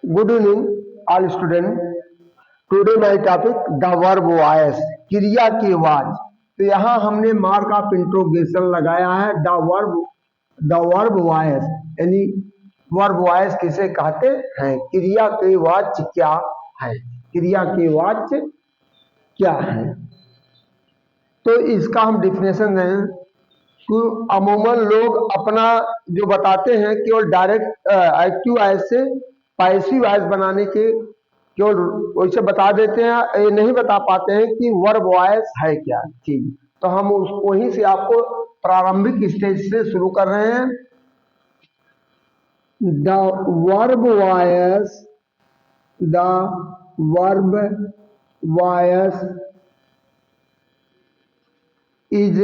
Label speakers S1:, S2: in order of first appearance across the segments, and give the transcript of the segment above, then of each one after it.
S1: Good evening, all students. Today my topic the verb voice, क्रिया की आवाज। तो यहाँ हमने मार्क ऑफ इंट्रोगेशन लगाया है द वर्ब वॉइस, यानी वर्ब वॉइस किसे कहते हैं, क्रिया के वाच्य क्या है, क्रिया के वाच्य क्या है। तो इसका हम डिफिनेशन दें तो अमूमन लोग अपना जो बताते हैं केवल डायरेक्ट एक्टिव वॉइस से पैसिव वॉइस बनाने के केवल वैसे बता देते हैं, ये नहीं बता पाते हैं कि वर्ब वॉइस है क्या चीज। तो हम उसको ही से आपको प्रारंभिक स्टेज से शुरू कर रहे हैं। The verb voice, the verb voice is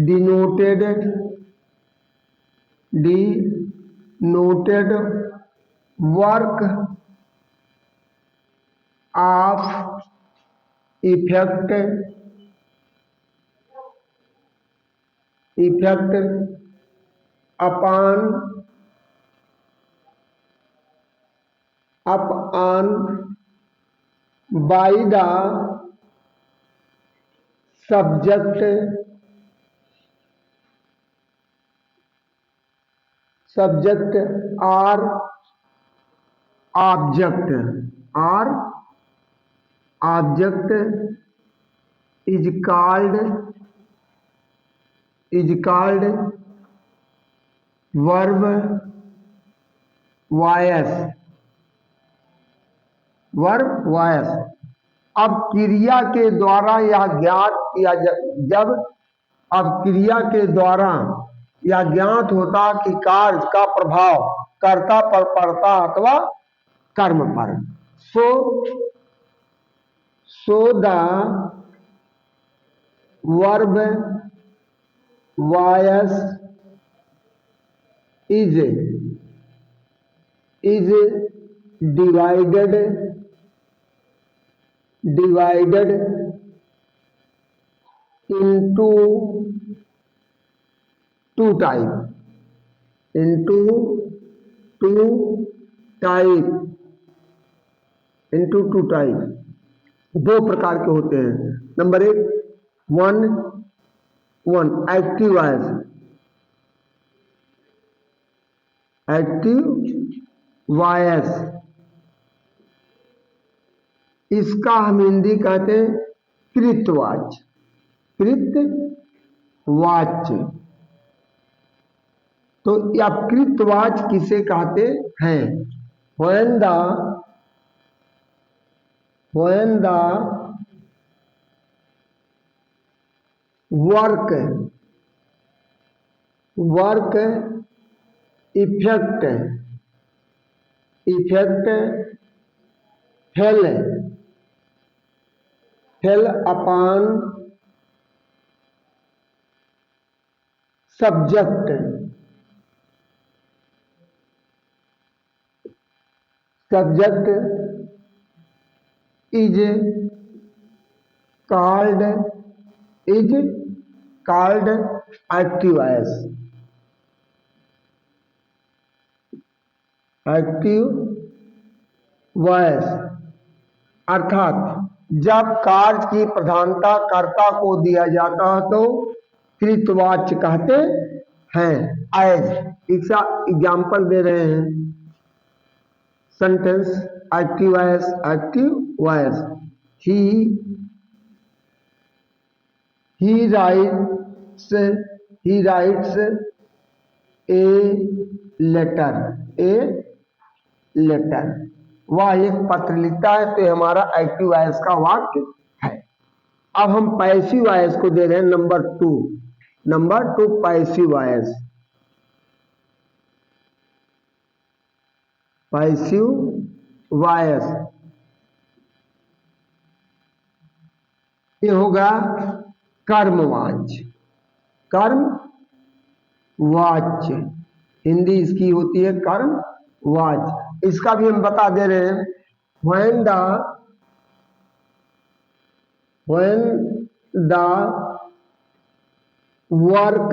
S1: denoted work of effect upon by the subject or object is called verb voice। अब क्रिया के द्वारा यह ज्ञात किया जब अब क्रिया के द्वारा यह ज्ञात होता कि कार्य का प्रभाव कर्ता पर पड़ता अथवा कर्म पर। So the verb voice is divided into two type, दो प्रकार के होते हैं। नंबर एक, वन एक्टिव वॉइस, इसका हम हिंदी कहते हैं कृतवाच्य। तो या कृतवाच्य किसे कहते हैं? when the work effect fell upon subject is called active voice। अर्थात जब कार्य की प्रधानता कर्ता को दिया जाता है तो कृतवाच्य कहते हैं। एज इसका एग्जाम्पल दे रहे हैं, sentence active voice. he writes a letter। वह एक पत्र लिखता है, तो हमारा एक्टिव वॉइस का वाक्य है। अब हम पैसिव वॉइस को दे रहे हैं नंबर टू पैसिव वॉइस। ये होगा कर्मवाच्य, हिंदी इसकी होती है कर्मवाच्य। इसका भी हम बता दे रहे हैं, when the work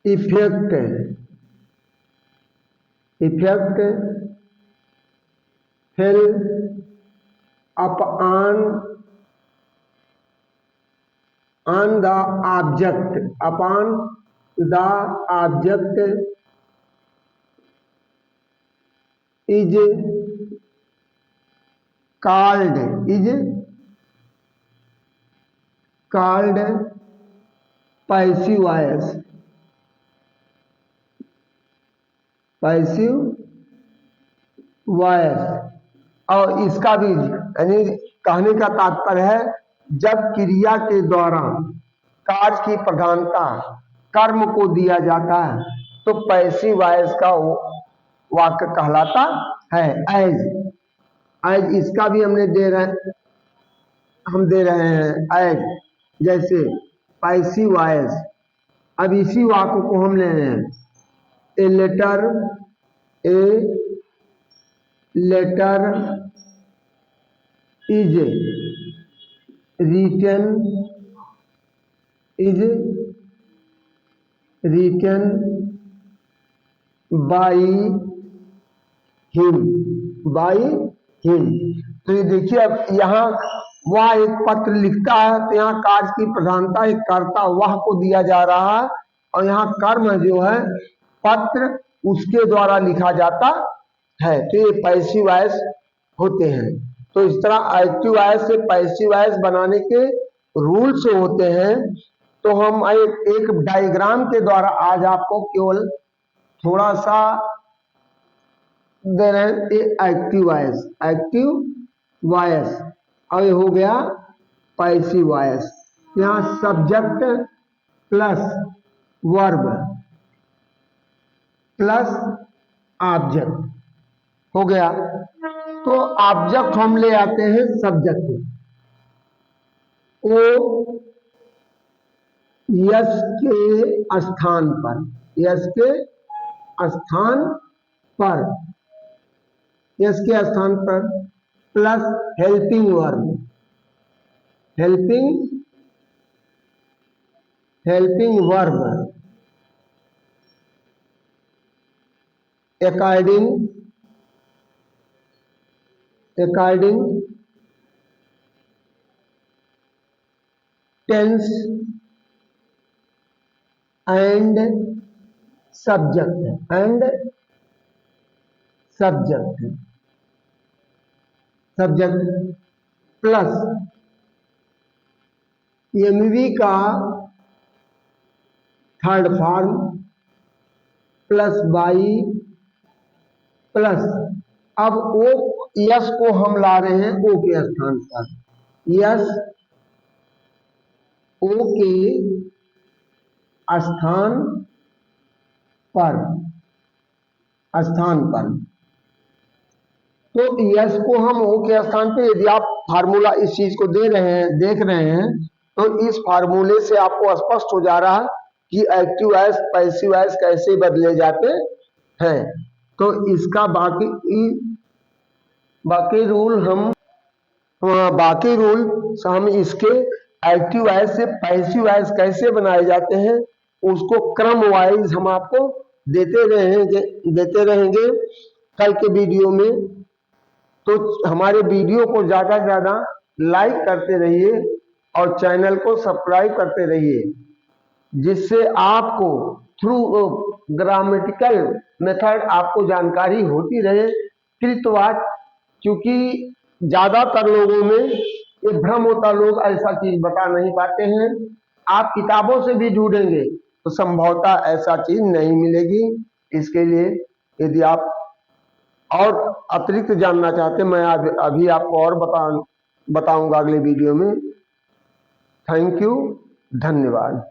S1: effect effect fell upon the object, upon the object is called passive voice. Passive voice. और इसका भी यानी कहने का तात्पर्य है जब क्रिया के दौरान कार्य की प्रधानता कर्म को दिया जाता है तो पैसिव वॉयस का वाक्य कहलाता है। एज इसका भी हम दे रहे हैं एज, जैसे पैसिव वॉयस। अब इसी वाक्य को हम ले रहे हैं a letter is written by him। तो ये देखिए अब यहाँ वह एक पत्र लिखता है तो यहाँ कार्य की प्रधानता एक कर्ता वह को दिया जा रहा है और यहाँ कर्म जो है पत्र उसके द्वारा लिखा जाता है, तो ये पैसिव वॉइस होते हैं। तो इस तरह एक्टिव वॉइस से पैसिव वॉइस बनाने के रूल्स होते हैं। तो हम एक डायग्राम के द्वारा आज आपको केवल थोड़ा सा दे रहे हैं एक्टिव वॉइस और ये हो गया पैसिव वॉइस। यहाँ subject plus verb plus object हो गया। तो ऑब्जेक्ट हम ले आते हैं सब्जेक्ट ओ यस के स्थान पर, यस के स्थान पर plus helping verb according tense and subject plus MV का third form plus by plus अब ओ यस को हम ला रहे हैं ओ के स्थान पर, यस ओ के स्थान पर तो यस को हम ओ के स्थान पे यदि आप फार्मूला इस चीज को देख रहे हैं तो इस फार्मूले से आपको स्पष्ट हो जा रहा है कि एक्टिव वॉइस पैसिव वॉइस कैसे बदले जाते हैं। तो इसका बाकी रूल हम इसके एक्टिव वॉइस से पैसिव वॉइस कैसे बनाए जाते हैं उसको क्रम वाइज हम आपको देते रहेंगे कल के वीडियो में। तो हमारे वीडियो को ज्यादा से ज्यादा लाइक करते रहिए और चैनल को सब्सक्राइब करते रहिए जिससे आपको थ्रू ग्रामेटिकल मेथड आपको जानकारी होती रहे। कृतवाच, क्योंकि ज्यादातर लोगों में ये भ्रम होता, लोग ऐसा चीज बता नहीं पाते हैं। आप किताबों से भी ढूंढेंगे तो संभवतः ऐसा चीज नहीं मिलेगी। इसके लिए यदि आप और अतिरिक्त जानना चाहते हैं मैं अभी आपको और बताऊंगा अगले वीडियो में। थैंक यू, धन्यवाद।